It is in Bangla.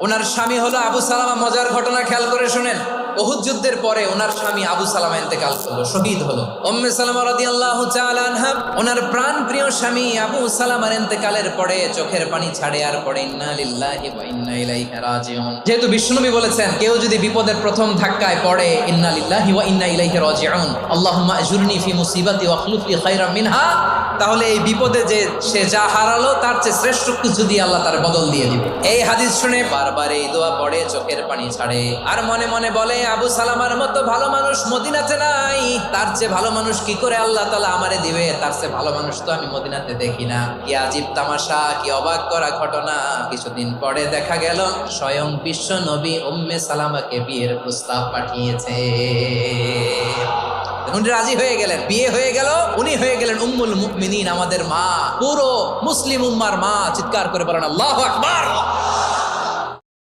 ওনার স্বামী হলো আবু সালামা। মজার ঘটনা খেয়াল করে শুনেন। উহুদ যুদ্ধের পরে ওনার স্বামী আবু সালামা ইন্তেকাল করলো, শহীদ হলো। উম্মে সালামা রাদিয়াল্লাহু তাআলা আনহা ওনার প্রাণ প্রিয় স্বামী আবু সালামার ইন্তেকালের পরে চোখের পানি ছাড়ে আর পড়ে ইন্না লিল্লাহি ওয়া ইন্না ইলাইহি রাজিউন। যেহেতু বিশ্বনবী বলেছেন কেউ যদি বিপদের প্রথম ধাক্কায় পড়ে ইন্না লিল্লাহি ওয়া ইন্না ইলাইহি রাজিউন, আল্লাহুম্মা আজুরনি ফি মুসিবাতি ওয়া আখলুফ লি খায়রাম মিনহা, তাহলে এই বিপদে যে সে যা হারালো তার চেয়ে শ্রেষ্ঠ কিছু দিয়ে আল্লাহ তার বদল দিয়ে দিবে। এই হাদিস শুনে বারবার এই দোয়া পড়ে চোখের পানি ছাড়ে আর মনে মনে বলে আবু সালামার মতো ভালো মানুষ মদিনাতে নাই, তার চেয়ে ভালো মানুষ কি করে আল্লাহ তাআলা আমারে দিবে, তার চেয়ে ভালো মানুষ তো আমি মদিনাতে দেখি না। কি আজীব তামাশা, কি অবাক করা ঘটনা। কিছুদিন পরে দেখা গেল স্বয়ং বিশ্ব নবী উম্মে সালামাকে বিয়ের প্রস্তাব পাঠিয়েছে। উনি রাজি হয়ে গেলেন, বিয়ে হয়ে গেল, উনি হয়ে গেলেন উম্মুল মুমিনিন, আমাদের মা, পুরো মুসলিম উম্মার মা। চিৎকার করে বলেন আল্লাহু আকবার।